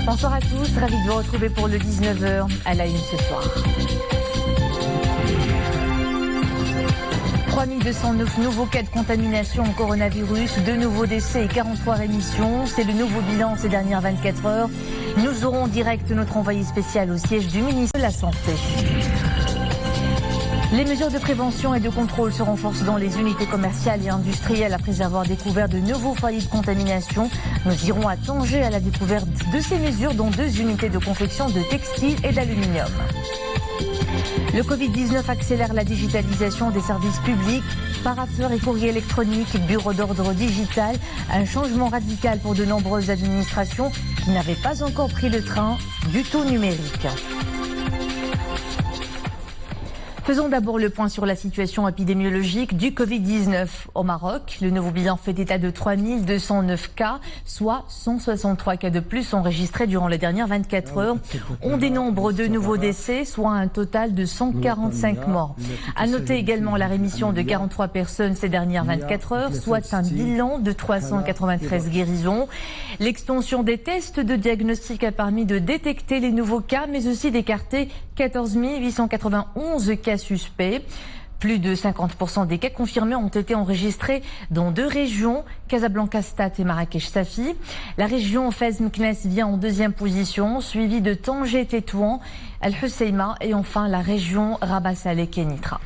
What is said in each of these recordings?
Bonsoir à tous, ravi de vous retrouver pour le 19h à la une ce soir. 3209 nouveaux cas de contamination au coronavirus, 2 nouveaux décès et 43 rémissions. C'est le nouveau bilan ces dernières 24 heures. Nous aurons en direct notre envoyé spécial au siège du ministère de la Santé. Les mesures de prévention et de contrôle se renforcent dans les unités commerciales et industrielles après avoir découvert de nouveaux foyers de contamination. Nous irons à Tanger à la découverte de ces mesures dans 2 unités de confection de textiles et d'aluminium. Le Covid-19 accélère la digitalisation des services publics, parapheurs et courriers électroniques, bureaux d'ordre digital, un changement radical pour de nombreuses administrations qui n'avaient pas encore pris le train du tout numérique. Faisons d'abord le point sur la situation épidémiologique du Covid-19 au Maroc. Le nouveau bilan fait état de 3209 cas, soit 163 cas de plus enregistrés durant les dernières 24 heures. On dénombre de nouveaux décès, soit un total de 145 morts. À noter également la rémission de 43 personnes ces dernières 24 heures, soit un bilan de 393 guérisons. L'extension des tests de diagnostic a permis de détecter les nouveaux cas, mais aussi d'écarter 14 891 cas suspects. Plus de 50% des cas confirmés ont été enregistrés dans 2 régions, Casablanca-Stade et Marrakech-Safi. La région Fès-Meknès vient en 2e position, suivie de Tanger-Tétouan, Al-Husseima et enfin la région Rabat-Salé et Nitra.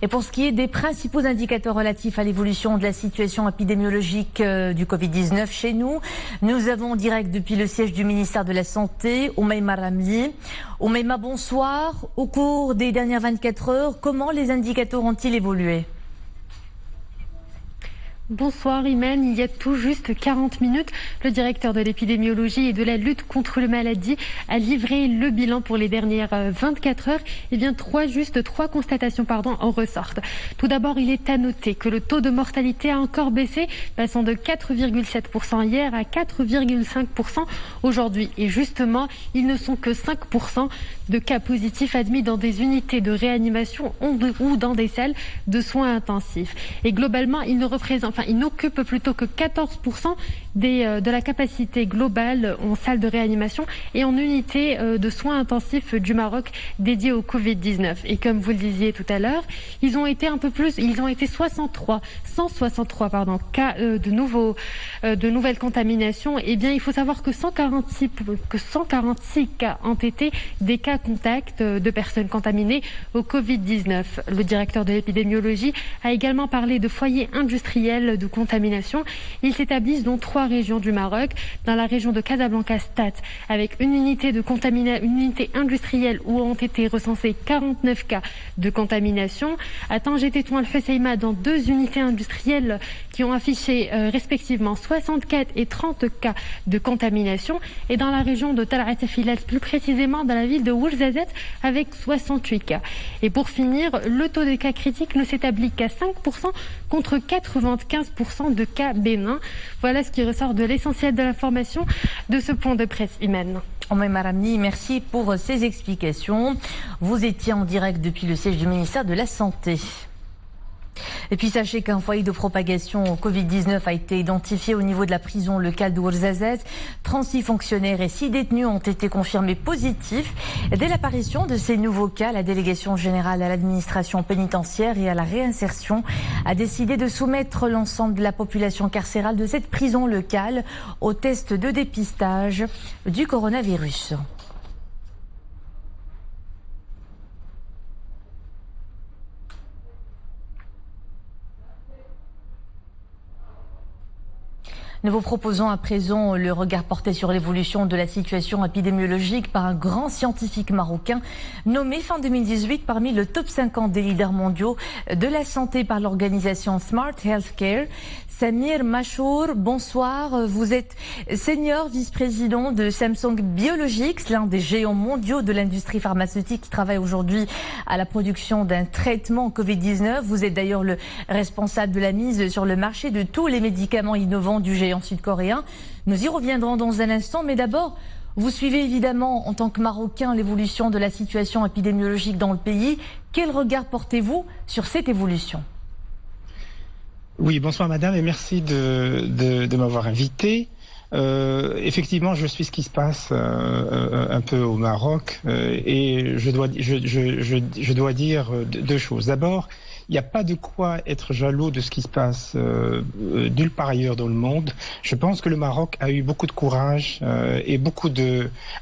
Et pour ce qui est des principaux indicateurs relatifs à l'évolution de la situation épidémiologique du Covid-19 chez nous, nous avons en direct depuis le siège du ministère de la Santé, Oumaima Ramli. Oumaima, bonsoir. Au cours des dernières 24 heures, comment les indicateurs ont-ils évolué ? Bonsoir Imen, il y a tout juste 40 minutes, le directeur de l'épidémiologie et de la lutte contre la maladie a livré le bilan pour les dernières 24 heures. Et bien trois constatations en ressortent. Tout d'abord, il est à noter que le taux de mortalité a encore baissé, passant de 4,7% hier à 4,5% aujourd'hui. Et justement, ils ne sont que 5% de cas positifs admis dans des unités de réanimation ou dans des salles de soins intensifs. Et globalement, il n'occupe plutôt que 14% de la capacité globale en salle de réanimation et en unité de soins intensifs du Maroc dédiés au Covid-19. Et comme vous le disiez tout à l'heure, ils ont été 163 cas de nouvelles contaminations. Et bien, il faut savoir que 146 cas ont été des cas contacts de personnes contaminées au Covid-19. Le directeur de l'épidémiologie a également parlé de foyers industriels de contamination. Ils s'établissent dans 3 régions du Maroc, dans la région de Casablanca-Stade, avec une unité industrielle où ont été recensés 49 cas de contamination. À Tanger-Tétouan, Al-Husseima, dans 2 unités industrielles qui ont affiché respectivement 64 et 30 cas de contamination. Et dans la région de Talat Filal, plus précisément dans la ville de Ouarzazate, avec 68 cas. Et pour finir, le taux de cas critiques ne s'établit qu'à 5% contre 95% de cas bénins. Voilà ce qui ressort de l'essentiel de l'information de ce point de presse, Imen. Oumaima Ramli, merci pour ces explications. Vous étiez en direct depuis le siège du ministère de la Santé. Et puis sachez qu'un foyer de propagation au Covid-19 a été identifié au niveau de la prison locale de Ouarzazate. 36 fonctionnaires et 6 détenus ont été confirmés positifs. Dès l'apparition de ces nouveaux cas, la délégation générale à l'administration pénitentiaire et à la réinsertion a décidé de soumettre l'ensemble de la population carcérale de cette prison locale au test de dépistage du coronavirus. Nous vous proposons à présent le regard porté sur l'évolution de la situation épidémiologique par un grand scientifique marocain nommé fin 2018 parmi le top 50 des leaders mondiaux de la santé par l'organisation Smart Healthcare. Samir Machour, bonsoir. Vous êtes senior vice-président de Samsung Biologics, l'un des géants mondiaux de l'industrie pharmaceutique qui travaille aujourd'hui à la production d'un traitement Covid-19. Vous êtes d'ailleurs le responsable de la mise sur le marché de tous les médicaments innovants du géant sud-coréen. Nous y reviendrons dans un instant, mais d'abord, vous suivez évidemment en tant que Marocain l'évolution de la situation épidémiologique dans le pays. Quel regard portez-vous sur cette évolution ? Oui, bonsoir madame et merci de m'avoir invité. Effectivement, je suis ce qui se passe un peu au Maroc et je dois dire deux choses. D'abord, il n'y a pas de quoi être jaloux de ce qui se passe nulle part ailleurs dans le monde. Je pense que le Maroc a eu beaucoup de courage et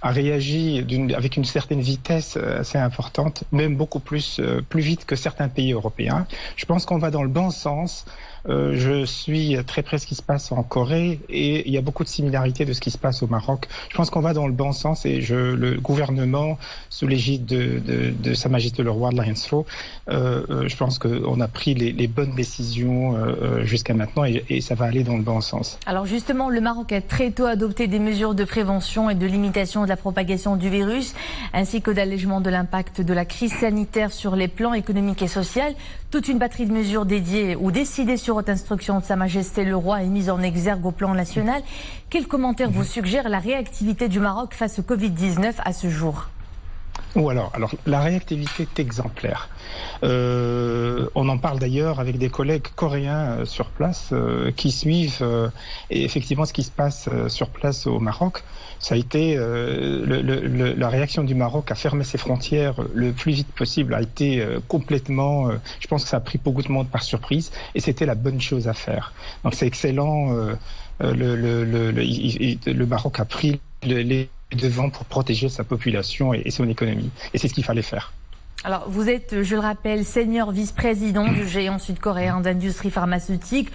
a réagi avec une certaine vitesse assez importante, même beaucoup plus vite que certains pays européens. Je pense qu'on va dans le bon sens. Je suis très près de ce qui se passe en Corée et il y a beaucoup de similarités de ce qui se passe au Maroc. Je pense qu'on va dans le bon sens et le gouvernement, sous l'égide de Sa Majesté le Roi de l'Aïnsro, je pense qu'on a pris les bonnes décisions jusqu'à maintenant et ça va aller dans le bon sens. Alors justement, le Maroc a très tôt adopté des mesures de prévention et de limitation de la propagation du virus, ainsi que d'allègement de l'impact de la crise sanitaire sur les plans économiques et sociaux. Toute une batterie de mesures dédiées ou décidées sur haute instruction de Sa Majesté le Roi est mise en exergue au plan national. Quel commentaire vous suggère la réactivité du Maroc face au Covid-19 à ce jour ? Alors, la réactivité est exemplaire. On en parle d'ailleurs avec des collègues coréens sur place qui suivent effectivement ce qui se passe sur place au Maroc. Ça a été la réaction du Maroc à fermer ses frontières le plus vite possible a été complètement. Je pense que ça a pris beaucoup de monde par surprise et c'était la bonne chose à faire. Donc c'est excellent. Le Maroc a pris les devant pour protéger sa population et son économie. Et c'est ce qu'il fallait faire. Alors, vous êtes, je le rappelle, senior vice-président du géant sud-coréen d'industrie pharmaceutique.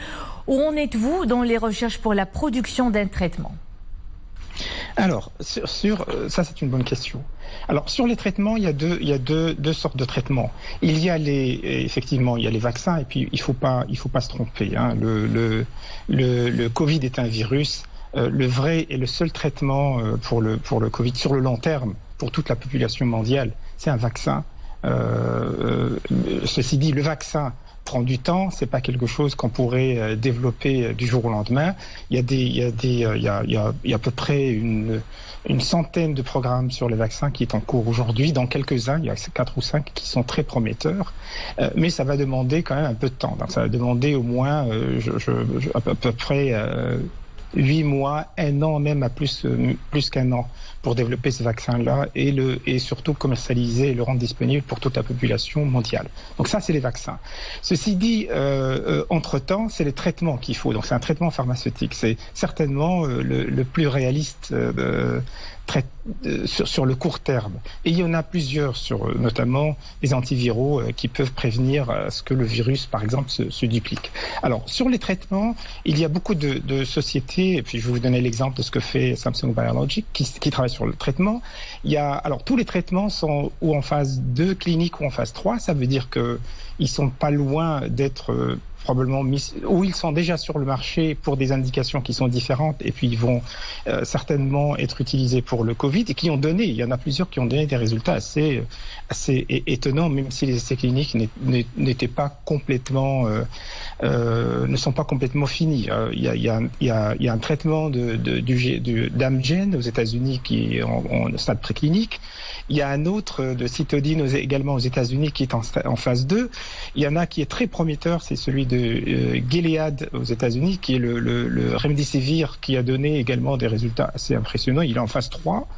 Où en êtes-vous dans les recherches pour la production d'un traitement ? Alors, ça c'est une bonne question. Alors, sur les traitements, il y a deux sortes de traitements. Il y a effectivement, il y a les vaccins et puis il faut pas se tromper. Hein. Le Covid est un virus. Le vrai et le seul traitement pour le Covid sur le long terme, pour toute la population mondiale, c'est un vaccin. Ceci dit, le vaccin prend du temps, c'est pas quelque chose qu'on pourrait développer du jour au lendemain. Il y a à peu près une centaine de programmes sur les vaccins qui est en cours aujourd'hui. Dans quelques-uns, il y a 4 ou 5 qui sont très prometteurs, mais ça va demander quand même un peu de temps. Donc, ça va demander au moins à peu près 8 mois, 1 an, même à plus qu'un an pour développer ce vaccin-là et surtout commercialiser et le rendre disponible pour toute la population mondiale. Donc ça, c'est les vaccins. Ceci dit, entre-temps, c'est les traitements qu'il faut. Donc c'est un traitement pharmaceutique. C'est certainement le plus réaliste sur le court terme. Et il y en a plusieurs, notamment les antiviraux qui peuvent prévenir ce que le virus, par exemple, se duplique. Alors, sur les traitements, il y a beaucoup de sociétés, et puis je vais vous donner l'exemple de ce que fait Samsung Biologics, qui travaille sur le traitement. Alors, tous les traitements sont ou en phase 2 clinique ou en phase 3, ça veut dire qu'ils ne sont pas loin d'être probablement ou ils sont déjà sur le marché pour des indications qui sont différentes et puis ils vont certainement être utilisés pour le Covid et il y en a plusieurs qui ont donné des résultats assez étonnants, même si les essais cliniques n'étaient pas complètement ne sont pas complètement finis. Il y a un traitement d'Amgen aux États-Unis qui est en stade préclinique. Il y a un autre de Cytodine également aux États-Unis qui est en phase 2. Il y en a qui est très prometteur, c'est celui de Gilead aux États-Unis, qui est le Remdesivir, qui a donné également des résultats assez impressionnants. Il est en phase 3.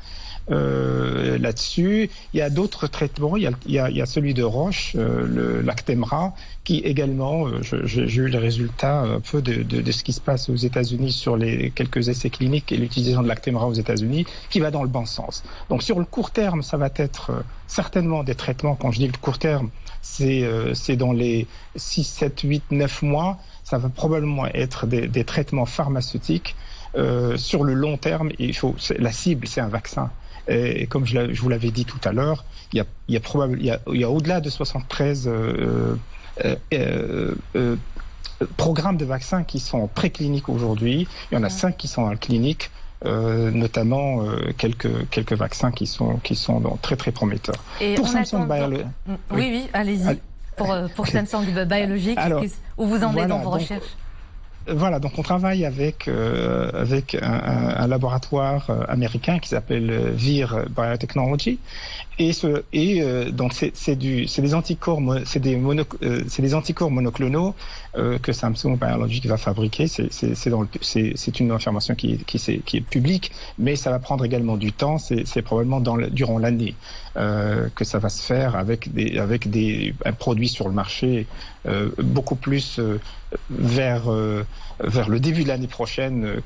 Là-dessus, il y a d'autres traitements. Il y a celui de Roche, le Lactemra, qui également, j'ai eu les résultats un peu de ce qui se passe aux États-Unis sur les quelques essais cliniques et l'utilisation de Lactemra aux États-Unis, qui va dans le bon sens. Donc sur le court terme, ça va être certainement des traitements. Quand je dis le court terme, c'est dans les 6, 7, 8, 9 mois. Ça va probablement être des traitements pharmaceutiques. Sur le long terme, la cible, c'est un vaccin. Et comme je vous l'avais dit tout à l'heure, il y a au-delà de 73 programmes de vaccins qui sont précliniques aujourd'hui. Il y en a 5 qui sont en clinique, notamment quelques vaccins qui sont très très prometteurs. Et pour Samsung Biologics. Oui, allez-y. Pour Samsung Biologics, où vous en êtes dans vos recherches? Voilà, donc on travaille avec un laboratoire américain qui s'appelle Vir Biotechnology Donc c'est des anticorps monoclonaux que Samsung Biologics va fabriquer. C'est une information qui est publique, mais ça va prendre également du temps. C'est probablement durant l'année que ça va se faire avec un produit sur le marché beaucoup plus vers le début de l'année prochaine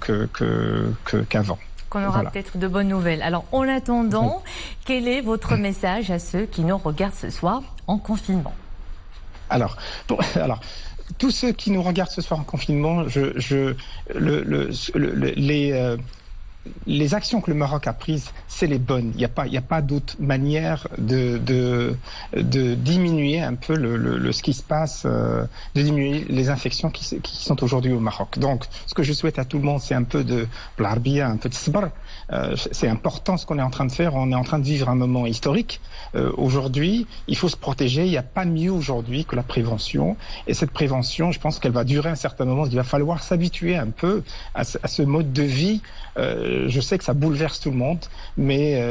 qu'avant. Qu'on aura peut-être de bonnes nouvelles. Alors, en attendant, quel est votre message à ceux qui nous regardent ce soir en confinement? Alors, tous ceux qui nous regardent ce soir en confinement, les actions que le Maroc a prises, c'est les bonnes. Il n'y a pas d'autre manière de diminuer un peu ce qui se passe, de diminuer les infections qui sont aujourd'hui au Maroc. Donc, ce que je souhaite à tout le monde, c'est un peu de l'arbia, un peu de sabr. C'est important ce qu'on est en train de faire. On est en train de vivre un moment historique. Aujourd'hui, il faut se protéger. Il n'y a pas mieux aujourd'hui que la prévention. Et cette prévention, je pense qu'elle va durer un certain moment. Il va falloir s'habituer un peu à ce mode de vie. Je sais que ça bouleverse tout le monde, mais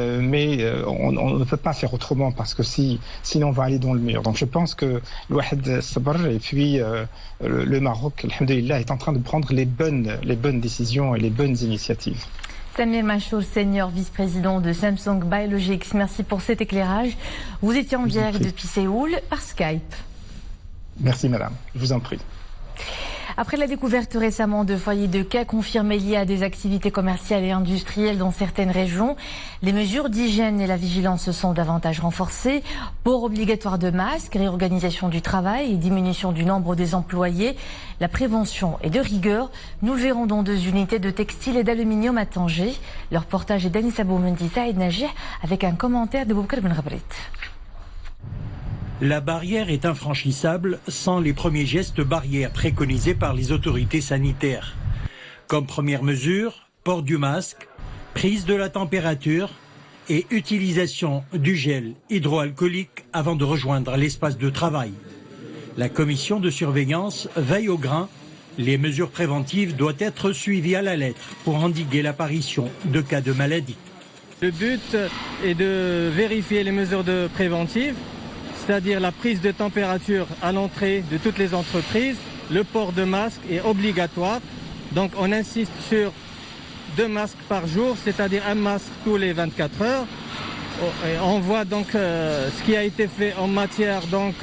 on ne peut pas faire autrement parce que sinon on va aller dans le mur. Donc je pense que l'Ouahid Sabr et puis le Maroc, alhamdoulilah, est en train de prendre les bonnes décisions et les bonnes initiatives. Samir Machour, senior vice-président de Samsung Biologics, merci pour cet éclairage. Vous étiez en direct depuis Séoul par Skype. Merci madame, je vous en prie. Après la découverte récemment de foyers de cas confirmés liés à des activités commerciales et industrielles dans certaines régions, les mesures d'hygiène et la vigilance sont davantage renforcées. Port obligatoire de masques, réorganisation du travail et diminution du nombre des employés. La prévention est de rigueur. Nous le verrons dans 2 unités de textile et d'aluminium à Tanger. Leur portage est d'Anissa Boumendi Saïd Najih avec un commentaire de Boubkar Ben Ghabrit. La barrière est infranchissable sans les premiers gestes barrières préconisés par les autorités sanitaires. Comme première mesure, port du masque, prise de la température et utilisation du gel hydroalcoolique avant de rejoindre l'espace de travail. La commission de surveillance veille au grain. Les mesures préventives doivent être suivies à la lettre pour endiguer l'apparition de cas de maladie. Le but est de vérifier les mesures préventives, c'est-à-dire la prise de température à l'entrée de toutes les entreprises. Le port de masque est obligatoire. Donc on insiste sur 2 masques par jour, c'est-à-dire un masque tous les 24 heures. Et on voit donc ce qui a été fait en matière donc,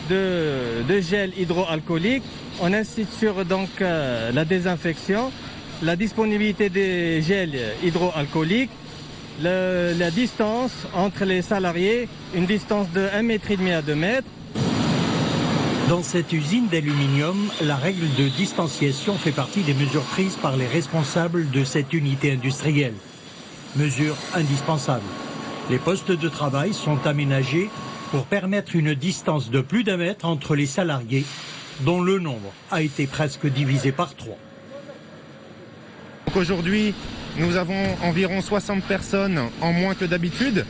de gel hydroalcoolique. On insiste sur donc, la désinfection, la disponibilité des gels hydroalcooliques, la distance entre les salariés, une distance de 1,5 mètre à 2 mètres. Dans cette usine d'aluminium, la règle de distanciation fait partie des mesures prises par les responsables de cette unité industrielle. Mesure indispensable. Les postes de travail sont aménagés pour permettre une distance de plus d'1 mètre entre les salariés, dont le nombre a été presque divisé par 3. Aujourd'hui, nous avons environ 60 personnes en moins que d'habitude.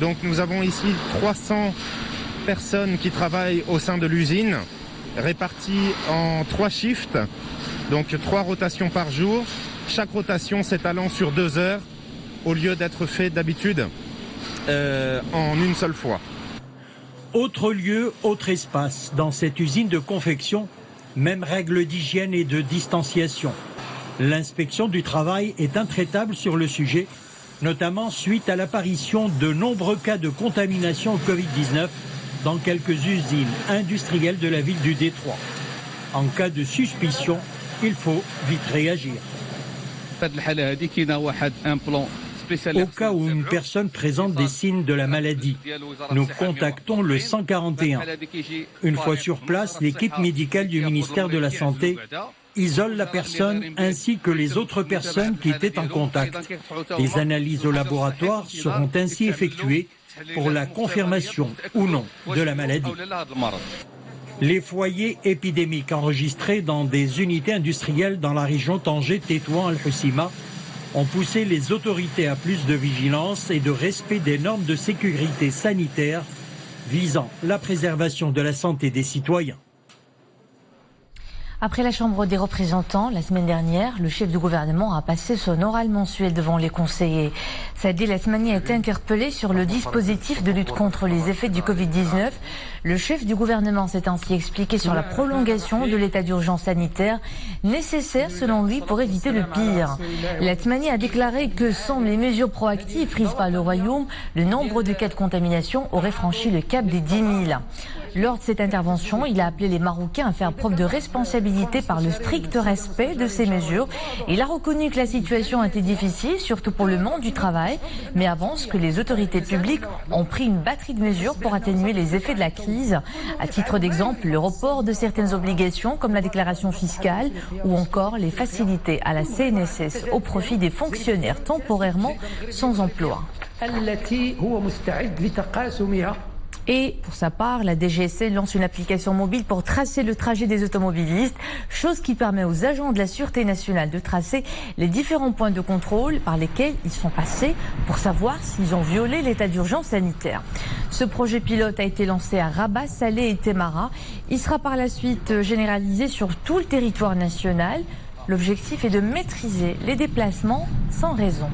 Donc nous avons ici 300 personnes qui travaillent au sein de l'usine, réparties en 3 shifts, donc 3 rotations par jour, chaque rotation s'étalant sur 2 heures, au lieu d'être fait d'habitude en une seule fois. Autre lieu, autre espace. Dans cette usine de confection, même règles d'hygiène et de distanciation. L'inspection du travail est intraitable sur le sujet, notamment suite à l'apparition de nombreux cas de contamination au Covid-19 dans quelques usines industrielles de la ville du Détroit. En cas de suspicion, il faut vite réagir. Au cas où une personne présente des signes de la maladie, nous contactons le 141. Une fois sur place, l'équipe médicale du ministère de la Santé isole la personne ainsi que les autres personnes qui étaient en contact. Les analyses au laboratoire seront ainsi effectuées pour la confirmation ou non de la maladie. Les foyers épidémiques enregistrés dans des unités industrielles dans la région Tanger, Tétouan, Al-Hoceima ont poussé les autorités à plus de vigilance et de respect des normes de sécurité sanitaire visant la préservation de la santé des citoyens. Après la Chambre des représentants, la semaine dernière, le chef du gouvernement a passé son oral mensuel devant les conseillers. Saad El Othmani a été interpellé sur le dispositif de lutte contre les effets du Covid-19. Le chef du gouvernement s'est ainsi expliqué sur la prolongation de l'état d'urgence sanitaire nécessaire selon lui pour éviter le pire. El Othmani a déclaré que sans les mesures proactives prises par le Royaume, le nombre de cas de contamination aurait franchi le cap des 10 000. Lors de cette intervention, il a appelé les Marocains à faire preuve de responsabilité par le strict respect de ces mesures. Il a reconnu que la situation était difficile, surtout pour le monde du travail, mais avance que les autorités publiques ont pris une batterie de mesures pour atténuer les effets de la crise. À titre d'exemple, le report de certaines obligations comme la déclaration fiscale ou encore les facilités à la CNSS au profit des fonctionnaires temporairement sans emploi. Et pour sa part, la DGSE lance une application mobile pour tracer le trajet des automobilistes, chose qui permet aux agents de la Sûreté nationale de tracer les différents points de contrôle par lesquels ils sont passés pour savoir s'ils ont violé l'état d'urgence sanitaire. Ce projet pilote a été lancé à Rabat, Salé et Témara. Il sera par la suite généralisé sur tout le territoire national. L'objectif est de maîtriser les déplacements sans raison.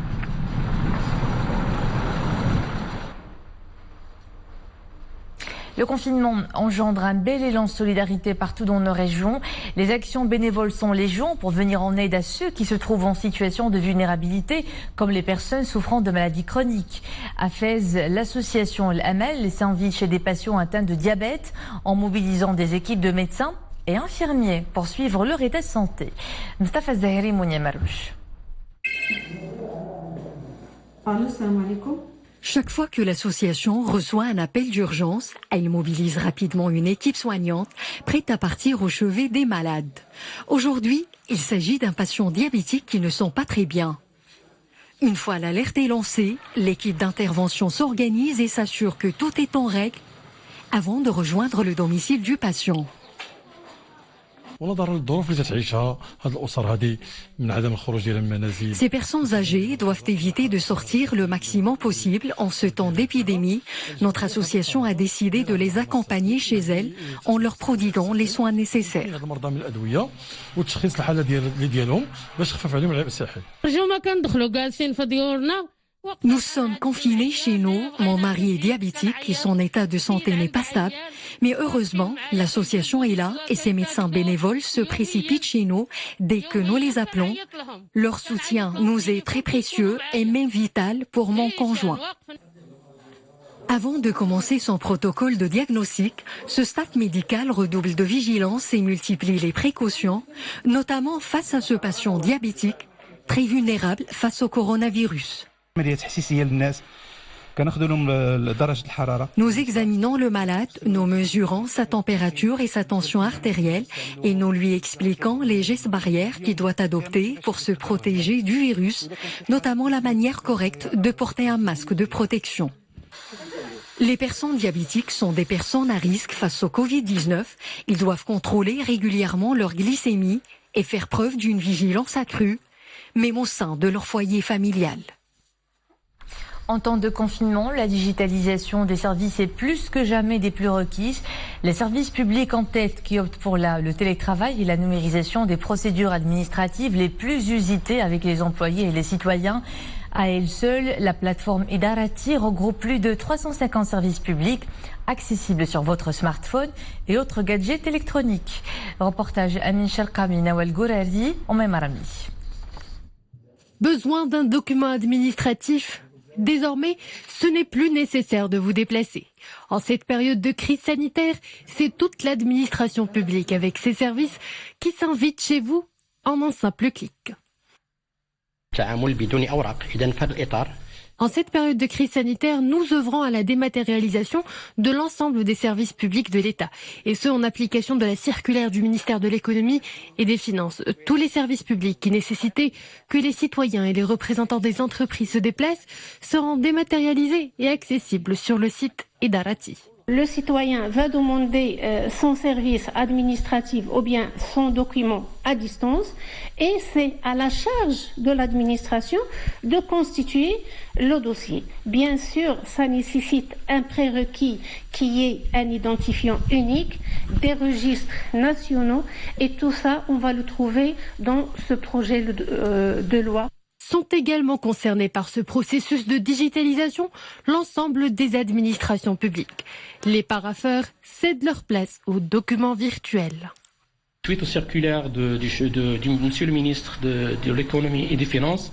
Le confinement engendre un bel élan de solidarité partout dans nos régions. Les actions bénévoles sont légion pour venir en aide à ceux qui se trouvent en situation de vulnérabilité, comme les personnes souffrant de maladies chroniques. À Fès, l'association L'Amal s'invite chez des patients atteints de diabète en mobilisant des équipes de médecins et infirmiers pour suivre leur état de santé. Mustafa Zahiri, Mounia Marouche. Chaque fois que l'association reçoit un appel d'urgence, elle mobilise rapidement une équipe soignante prête à partir au chevet des malades. Aujourd'hui, il s'agit d'un patient diabétique qui ne sent pas très bien. Une fois l'alerte est lancée, l'équipe d'intervention s'organise et s'assure que tout est en règle avant de rejoindre le domicile du patient. Ces personnes âgées doivent éviter de sortir le maximum possible en ce temps d'épidémie. Notre association a décidé de les accompagner chez elles en leur prodiguant les soins nécessaires. Nous sommes confinés chez nous, mon mari est diabétique et son état de santé n'est pas stable. Mais heureusement, l'association est là et ses médecins bénévoles se précipitent chez nous dès que nous les appelons. Leur soutien nous est très précieux et même vital pour mon conjoint. Avant de commencer son protocole de diagnostic, ce staff médical redouble de vigilance et multiplie les précautions, notamment face à ce patient diabétique, très vulnérable face au coronavirus. Nous examinons le malade, nous mesurons sa température et sa tension artérielle et nous lui expliquons les gestes barrières qu'il doit adopter pour se protéger du virus, notamment la manière correcte de porter un masque de protection. Les personnes diabétiques sont des personnes à risque face au Covid-19. Ils doivent contrôler régulièrement leur glycémie et faire preuve d'une vigilance accrue, même au sein de leur foyer familial. En temps de confinement, la digitalisation des services est plus que jamais des plus requises. Les services publics en tête qui optent pour le télétravail et la numérisation des procédures administratives les plus usitées avec les employés et les citoyens. À elle seule, la plateforme Idarati regroupe plus de 350 services publics accessibles sur votre smartphone et autres gadgets électroniques. Reportage Amin Sharqami, Nawal Gourari, Oumé Marami. Besoin d'un document administratif ? Désormais, ce n'est plus nécessaire de vous déplacer. En cette période de crise sanitaire, c'est toute l'administration publique avec ses services qui s'invitent chez vous en un simple clic. En cette période de crise sanitaire, nous œuvrons à la dématérialisation de l'ensemble des services publics de l'État. Et ce, en application de la circulaire du ministère de l'Économie et des Finances. Tous les services publics qui nécessitaient que les citoyens et les représentants des entreprises se déplacent seront dématérialisés et accessibles sur le site Idarati. Le citoyen va demander son service administratif ou bien son document à distance et c'est à la charge de l'administration de constituer le dossier. Bien sûr, ça nécessite un prérequis qui est un identifiant unique, des registres nationaux et tout ça, on va le trouver dans ce projet de loi. Sont également concernés par ce processus de digitalisation l'ensemble des administrations publiques. Les parapheurs cèdent leur place aux documents virtuels. Suite aux circulaires du Monsieur le ministre de l'économie et des finances,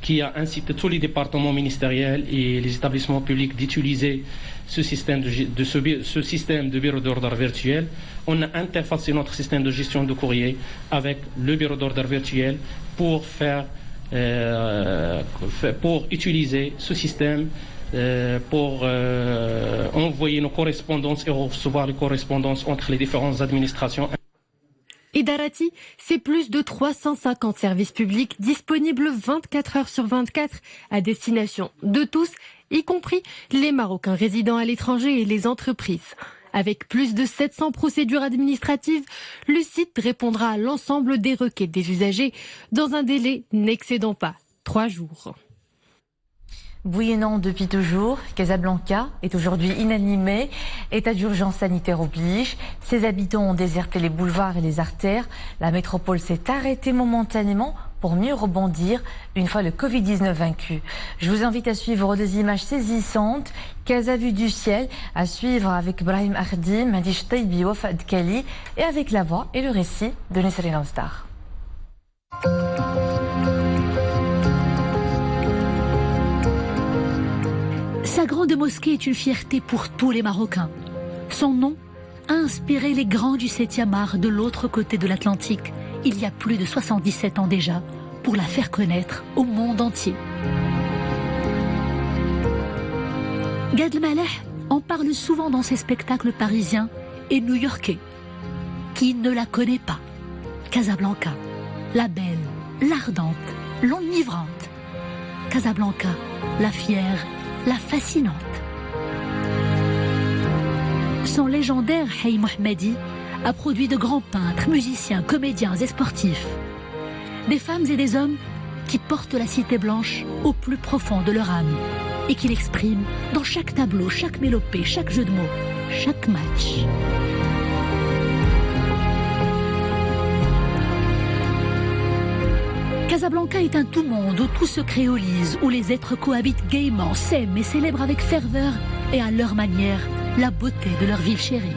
qui a incité tous les départements ministériels et les établissements publics d'utiliser ce système de bureau d'ordre virtuel, on a interfacé notre système de gestion de courrier avec le bureau d'ordre virtuel pour utiliser ce système pour envoyer nos correspondances et recevoir les correspondances entre les différentes administrations. Idarati, c'est plus de 350 services publics disponibles 24 heures sur 24 à destination de tous, y compris les Marocains résidant à l'étranger et les entreprises. Avec plus de 700 procédures administratives, le site répondra à l'ensemble des requêtes des usagers dans un délai n'excédant pas 3 jours. Bouillonnant depuis toujours, Casablanca est aujourd'hui inanimé. État d'urgence sanitaire oblige. Ses habitants ont déserté les boulevards et les artères. La métropole s'est arrêtée momentanément pour mieux rebondir une fois le Covid-19 vaincu. Je vous invite à suivre des images saisissantes. Casa vue du ciel, à suivre avec Brahim Ardim, Madish Taibi, Wafad Kali et avec la voix et le récit de Nesrine Star. Sa grande mosquée est une fierté pour tous les Marocains. Son nom a inspiré les grands du 7e art de l'autre côté de l'Atlantique, il y a plus de 77 ans déjà, pour la faire connaître au monde entier. Gad Elmaleh en parle souvent dans ses spectacles parisiens et new-yorkais. Qui ne la connaît pas? Casablanca, la belle, l'ardente, l'enivrante. Casablanca, la fière, la fascinante. Son légendaire Hey Mohammadi a produit de grands peintres, musiciens, comédiens et sportifs. Des femmes et des hommes qui portent la cité blanche au plus profond de leur âme et qui l'expriment dans chaque tableau, chaque mélopée, chaque jeu de mots, chaque match. Casablanca est un tout-monde où tout se créolise, où les êtres cohabitent gaiement, s'aiment et célèbrent avec ferveur et à leur manière la beauté de leur ville chérie.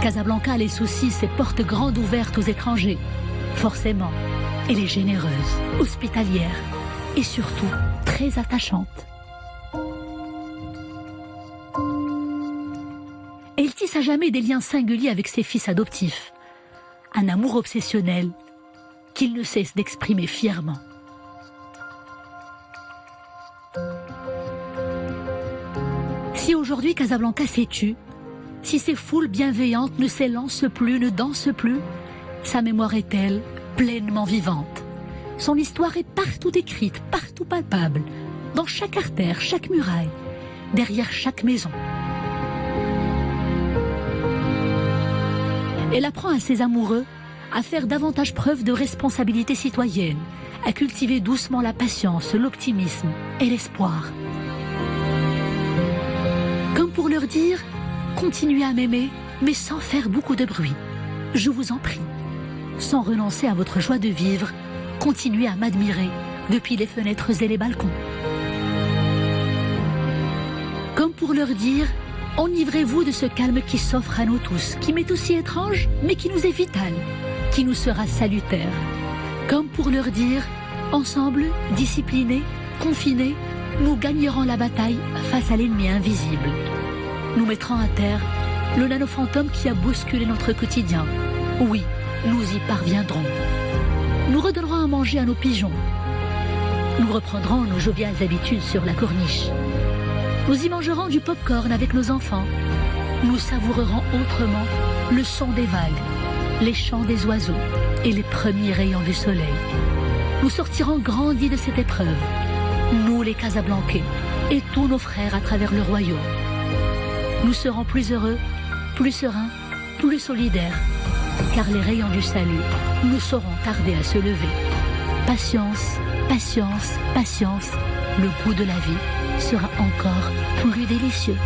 Casablanca laisse aussi ses portes grandes ouvertes aux étrangers, forcément. Elle est généreuse, hospitalière et surtout très attachante. Elle tisse à jamais des liens singuliers avec ses fils adoptifs. Un amour obsessionnel qu'il ne cesse d'exprimer fièrement. Si aujourd'hui Casablanca s'est tue, si ces foules bienveillantes ne s'élancent plus, ne dansent plus, sa mémoire est, elle, pleinement vivante. Son histoire est partout écrite, partout palpable, dans chaque artère, chaque muraille, derrière chaque maison. Elle apprend à ses amoureux à faire davantage preuve de responsabilité citoyenne, à cultiver doucement la patience, l'optimisme et l'espoir. Comme pour leur dire, continuez à m'aimer, mais sans faire beaucoup de bruit. Je vous en prie. Sans renoncer à votre joie de vivre, continuez à m'admirer depuis les fenêtres et les balcons. Comme pour leur dire, enivrez-vous de ce calme qui s'offre à nous tous, qui m'est aussi étrange, mais qui nous est vital, qui nous sera salutaire. Comme pour leur dire, ensemble, disciplinés, confinés, nous gagnerons la bataille face à l'ennemi invisible. Nous mettrons à terre le nanofantôme qui a bousculé notre quotidien. Oui, nous y parviendrons. Nous redonnerons à manger à nos pigeons. Nous reprendrons nos joviales habitudes sur la corniche. Nous y mangerons du pop-corn avec nos enfants. Nous savourerons autrement le son des vagues, les chants des oiseaux et les premiers rayons du soleil. Nous sortirons grandis de cette épreuve, nous les Casablancais, et tous nos frères à travers le royaume. Nous serons plus heureux, plus sereins, plus solidaires, car les rayons du salut ne sauront tarder à se lever. Patience, patience, patience, le goût de la vie sera encore plus délicieux.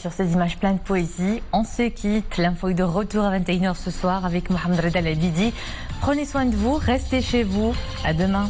Sur ces images pleines de poésie, on se quitte. L'info est de retour à 21h ce soir avec Mohamed Reda El Abidi. Prenez soin de vous, restez chez vous. À demain.